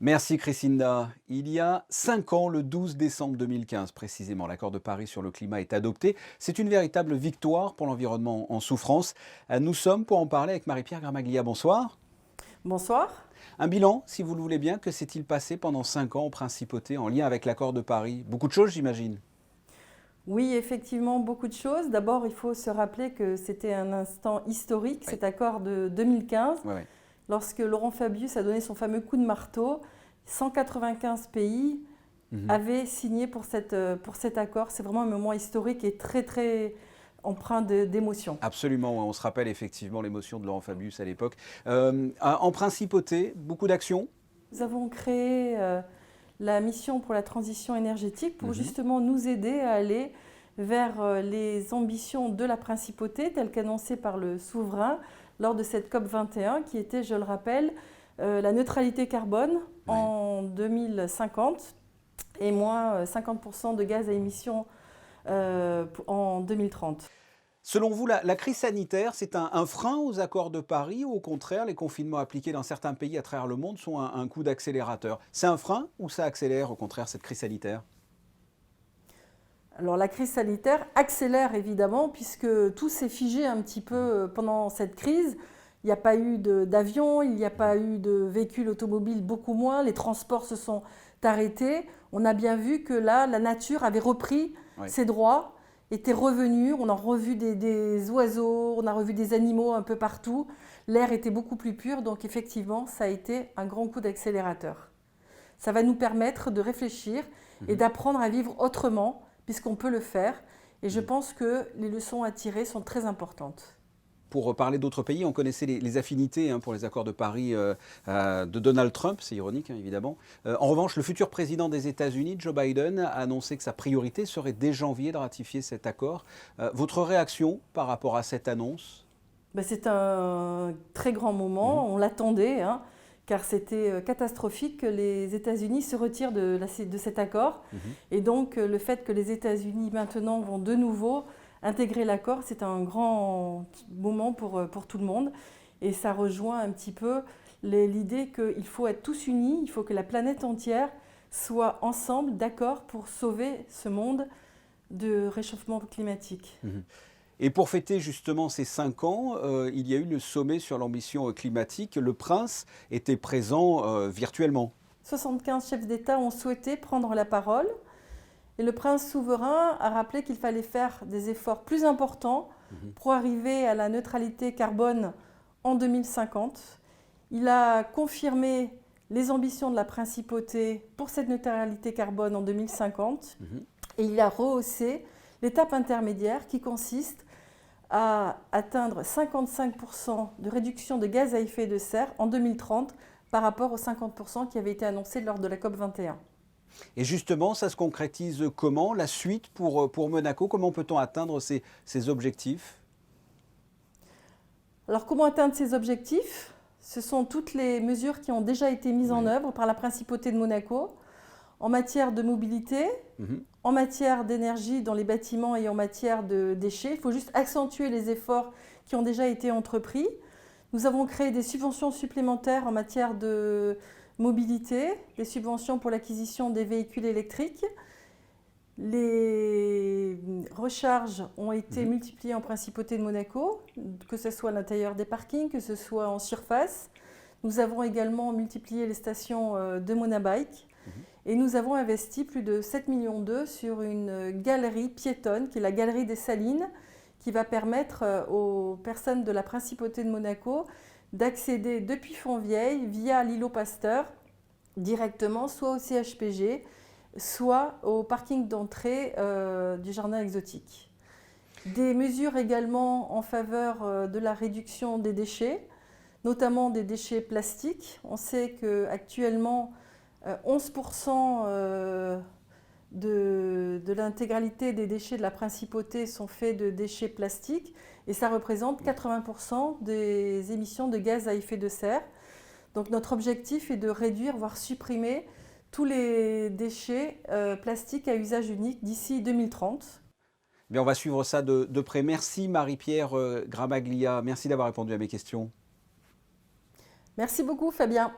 Merci Christina. Il y a 5 ans, le 12 décembre 2015 précisément, l'accord de Paris sur le climat est adopté. C'est une véritable victoire pour l'environnement en souffrance. Nous sommes pour en parler avec Marie-Pierre Gramaglia. Bonsoir. Bonsoir. Un bilan, si vous le voulez bien, que s'est-il passé pendant 5 ans en principauté en lien avec l'accord de Paris? Beaucoup de choses, j'imagine. Oui, effectivement, beaucoup de choses. D'abord, il faut se rappeler que c'était un instant historique, Oui, cet accord de 2015, oui, oui. lorsque Laurent Fabius a donné son fameux coup de marteau. 195 pays Mhm. avaient signé pour cet accord. C'est vraiment un moment historique et très, très empreint d'émotion. Absolument, ouais, on se rappelle effectivement l'émotion de Laurent Fabius à l'époque. En principauté, beaucoup d'actions. Nous avons créé la mission pour la transition énergétique pour Mhm. justement nous aider à aller vers les ambitions de la principauté telles qu'annoncées par le souverain lors de cette COP 21 qui était, je le rappelle, la neutralité carbone Ouais. en 2050 et moins 50% de gaz à émissions en 2030. Selon vous, la crise sanitaire, c'est un frein aux accords de Paris ou au contraire, les confinements appliqués dans certains pays à travers le monde sont un coup d'accélérateur? C'est un frein ou ça accélère au contraire cette crise sanitaire? Alors la crise sanitaire accélère évidemment puisque tout s'est figé un petit peu pendant cette crise. Il n'y a pas eu d'avion, il n'y a pas eu de véhicules automobiles, beaucoup moins. Les transports se sont arrêtés. On a bien vu que là, la nature avait repris Oui. ses droits, était revenue. On a revu des oiseaux, on a revu des animaux un peu partout. L'air était beaucoup plus pur, donc effectivement, ça a été un grand coup d'accélérateur. Ça va nous permettre de réfléchir et Mhm, d'apprendre à vivre autrement, puisqu'on peut le faire. Et je mhm. pense que les leçons à tirer sont très importantes. Pour parler d'autres pays, on connaissait les affinités pour les accords de Paris de Donald Trump, c'est ironique évidemment. En revanche, le futur président des États-Unis, Joe Biden, a annoncé que sa priorité serait dès janvier de ratifier cet accord. Votre réaction par rapport à cette annonce? Ben, c'est un très grand Mhm, moment, on l'attendait, hein, car c'était catastrophique que les États-Unis se retirent de cet accord. mhm. Et donc le fait que les États-Unis maintenant vont de nouveau intégrer l'accord, c'est un grand moment pour tout le monde. Et ça rejoint un petit peu l'idée qu'il faut être tous unis, il faut que la planète entière soit ensemble, d'accord, pour sauver ce monde de réchauffement climatique. Mhm. Et pour fêter justement ces 5 ans, il y a eu le sommet sur l'ambition climatique. Le prince était présent virtuellement. 75 chefs d'État ont souhaité prendre la parole et le prince souverain a rappelé qu'il fallait faire des efforts plus importants Mhm, pour arriver à la neutralité carbone en 2050. Il a confirmé les ambitions de la principauté pour cette neutralité carbone en 2050 mhm. et il a rehaussé l'étape intermédiaire qui consiste à atteindre 55% de réduction de gaz à effet de serre en 2030 par rapport aux 50% qui avaient été annoncés lors de la COP 21. Et justement, ça se concrétise comment? La suite pour Monaco, comment peut-on atteindre ces objectifs? Alors comment atteindre ces objectifs? Ce sont toutes les mesures qui ont déjà été mises en Oui. œuvre par la principauté de Monaco en matière de mobilité, Mhm, en matière d'énergie dans les bâtiments et en matière de déchets. Il faut juste accentuer les efforts qui ont déjà été entrepris. Nous avons créé des subventions supplémentaires en matière de mobilité, des subventions pour l'acquisition des véhicules électriques. Les recharges ont été mhm, multipliées en principauté de Monaco, que ce soit à l'intérieur des parkings, que ce soit en surface. Nous avons également multiplié les stations de Monabike mhm. et nous avons investi plus de 7 millions d'euros sur une galerie piétonne qui est la galerie des Salines, qui va permettre aux personnes de la principauté de Monaco d'accéder depuis Fontvieille via l'îlot Pasteur directement soit au CHPG, soit au parking d'entrée du jardin exotique. Des mesures également en faveur de la réduction des déchets, notamment des déchets plastiques. On sait qu'actuellement, 11% de l'intégralité des déchets de la principauté sont faits de déchets plastiques et ça représente 80% des émissions de gaz à effet de serre. Donc notre objectif est de réduire, voire supprimer tous les déchets plastiques à usage unique d'ici 2030. Bien, on va suivre ça de près. Merci Marie-Pierre Gramaglia. Merci d'avoir répondu à mes questions. Merci beaucoup Fabien.